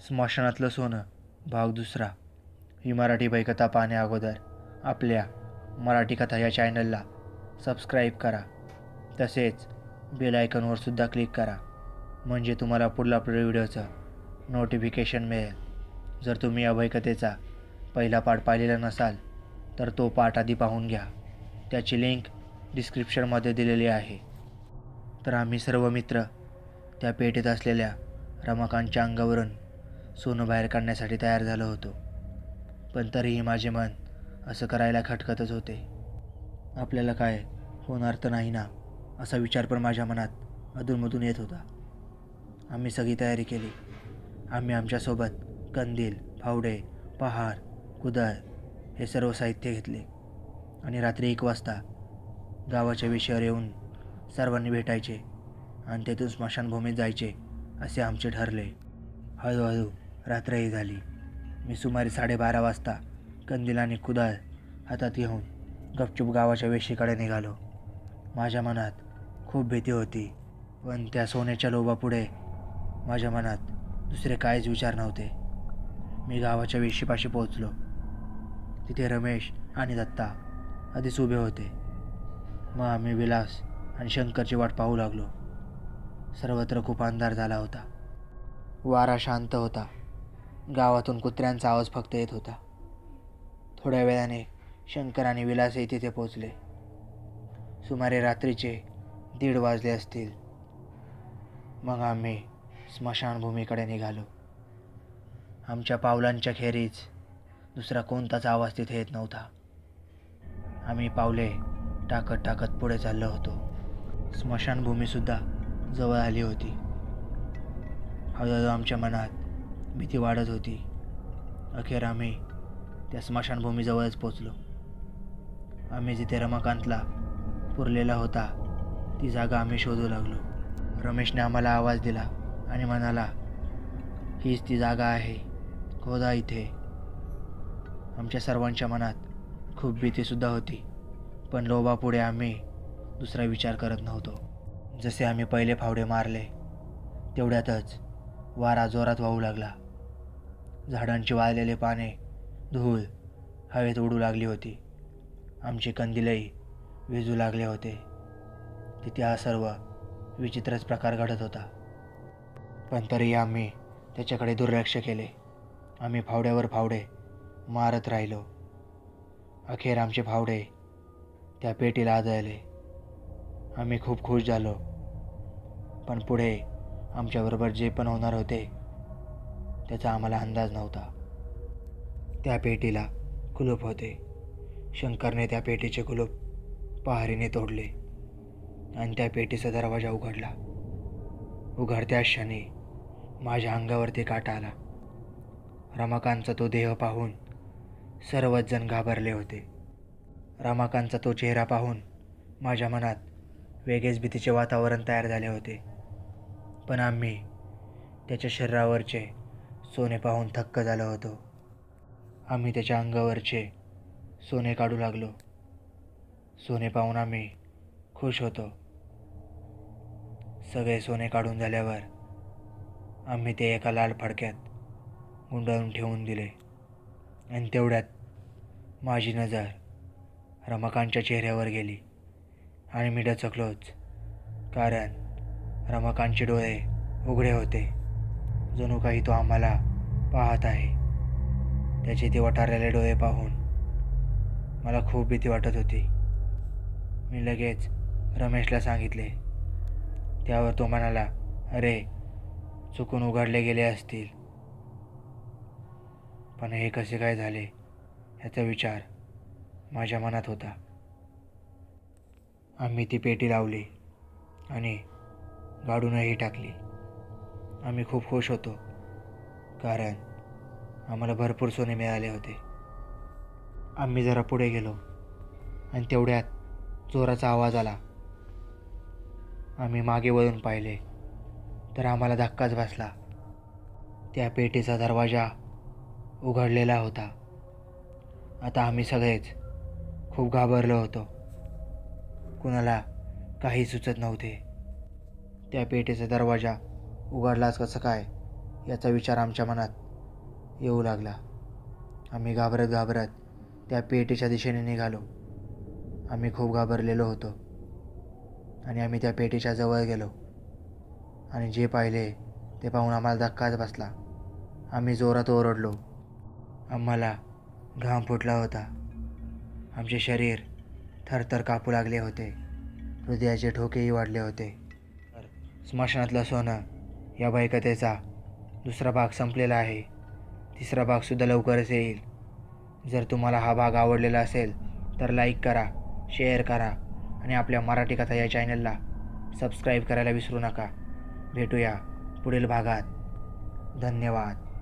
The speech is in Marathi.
स्मशानातलं सोनं भाग दुसरा ही मराठी भयकथा पाहण्या अगोदर आपल्या मराठी कथा या चॅनलला सबस्क्राईब करा. तसेच बेल आयकॉनवर सुद्धा क्लिक करा, म्हणजे तुम्हाला पुढल्या व्हिडिओचं नोटिफिकेशन मिळेल. जर तुम्ही या भयकथेचा पहिला पार्ट पाहिलेला नसाल तर तो पार्ट आधी पाहून घ्या. त्याची लिंक डिस्क्रिप्शनमध्ये दिलेली आहे. तर आम्ही सर्व मित्र त्या पेटीत असलेल्या रमाकांतच्या अंगावरून सोनं बाहेर काढण्यासाठी तयार झालो होतो. पण तरीही माझे मन असं करायला खटकतच होते. आपल्याला काय होणार तर नाही ना, असा विचार पण माझ्या मनात अधूनमधून येत होता. आम्ही सगळी तयारी केली. आम्ही आमच्यासोबत कंदील, फावडे, पहार, कुदळ हे सर्व साहित्य घेतले आणि रात्री 1 वाजता गावाच्या विषयावर येऊन सर्वांनी भेटायचे आणि तेथून स्मशानभूमीत जायचे असे आमचे ठरले. हळूहळू रात्रही झाली. मी सुमारे 12:30 वाजता कंदील आणि कुदळ हातात घेऊन गपचूप गावाच्या वेशीकडे निघालो. माझ्या मनात खूप भीती होती, पण त्या सोन्याच्या लोभापुढे माझ्या मनात दुसरे काहीच विचार नव्हते. मी गावाच्या वेशीपाशी पोहोचलो. तिथे रमेश आणि दत्ता आधीच उभे होते. मग आम्ही विलास आणि शंकरची वाट पाहू लागलो. सर्वत्र खूप अंधार झाला होता. वारा शांत होता. गावातून कुत्र्यांचा आवाज फक्त येत होता. थोड्या वेळाने शंकर आणि विलासही तिथे पोचले. सुमारे रात्रीचे 1:30 वाजले असतील. मग आम्ही स्मशानभूमीकडे निघालो. आमच्या पावलांच्या खेरीज दुसरा कोणताच आवाज तिथे येत नव्हता. आम्ही पावले टाकत टाकत पुढे चाललो होतो. स्मशानभूमीसुद्धा जवळ आली होती. हळूहळू आमच्या मनात भीती वाढत होती. अखेर आम्ही त्या स्मशानभूमीजवळच पोचलो. आम्ही जिथे रमाकांतला पुरलेला होता ती जागा आम्ही शोधू लागलो. रमेशने आम्हाला आवाज दिला आणि म्हणाला, हीच ती जागा आहे, खोदा इथे. आमच्या सर्वांच्या मनात खूप भीतीसुद्धा होती, पण लोभापुढे आम्ही दुसरा विचार करत नव्हतो. जसे आम्ही पहिले फावडे मारले तेवढ्यातच वारा जोरात वाहू लागला. झाडांची वाळलेले पाने, धूळ हवेत उडू लागली होती. आमचे कंदीलही विझू लागले होते. तिथे हा सर्व विचित्रच प्रकार घडत होता. पण तरीही आम्ही त्याच्याकडे दुर्लक्ष केले. आम्ही फावड्यावर फावडे मारत राहिलो. अखेर आमचे फावडे त्या पेटीला आदळले. आम्ही खूप खुश झालो. पण पुढे आमच्याबरोबर जे पण होणार होते त्याचा आम्हाला अंदाज नव्हता. त्या पेटीला कुलूप होते. शंकरने त्या पेटीचे कुलूप पहारीने तोडले आणि त्या पेटीचा दरवाजा उघडला. उघडत्याच क्षणी माझ्या अंगावरती काटा आला. रमाकांतचा तो देह पाहून सर्वच जण घाबरले होते. रमाकांतचा तो चेहरा पाहून माझ्या मनात वेगळेच भीतीचे वातावरण तयार झाले होते. पण आम्ही त्याच्या शरीरावरचे सोने पाहून थक्क झालो होतो. आम्ही त्याच्या अंगावरचे सोने काढू लागलो. सोने पाहून आम्ही खुश होतो. सगळे सोने काढून झाल्यावर आम्ही ते एका लाल फडक्यात गुंडाळून ठेवून दिले आणि तेवढ्यात माझी नजर रमाकांतच्या चेहऱ्यावर गेली आणि मी डचकलोच, कारण रमाकांतचे डोळे उघडे होते. जणू काही तो आम्हाला पाहत आहे. त्याचे ते वटारलेले डोळे पाहून मला खूप भीती वाटत होती. मी लगेच रमेशला सांगितले. त्यावर तो म्हणाला, अरे चुकून उघडले गेले असतील. पण हे कसे काय झाले याचा विचार माझ्या मनात होता. आम्ही ती पेटी लावली आणि गाडूनही टाकली. आम्ही खूप खुश होतो, कारण आम्हाला भरपूर सोने मिळाले होते. आम्ही जरा पुढे गेलो आणि तेवढ्यात जोराचा आवाज आला. आम्ही मागे वळून पाहिले तर आम्हाला धक्काच बसला. त्या पेटीचा दरवाजा उघडलेला होता. आता आम्ही सगळेच खूप घाबरलो होतो. कुणाला काही सुचत नव्हते. त्या पेटीचा दरवाजा उघडलाच कसं काय याचा विचार आमच्या मनात येऊ लागला. आम्ही घाबरत घाबरत त्या पेटीच्या दिशेने निघालो. आम्ही खूप घाबरलेलो होतो आणि आम्ही त्या पेटीच्या जवळ गेलो आणि जे पाहिले ते पाहून आम्हाला धक्काच बसला. आम्ही जोरात ओरडलो. आम्हाला घाम फुटला होता. आमचे शरीर थरथर कापू लागले होते. हृदयाचे ठोकेही वाढले होते. स्मशानातलं सोनं या भयकथेचा दुसरा भाग संपलेला आहे. तिसरा भागसुद्धा लवकरच येईल. जर तुम्हाला हा भाग आवडलेला असेल तर लाईक करा, शेअर करा आणि आपल्या मराठी कथा या चॅनलला सबस्क्राईब करायला विसरू नका. भेटूया पुढील भागात. धन्यवाद.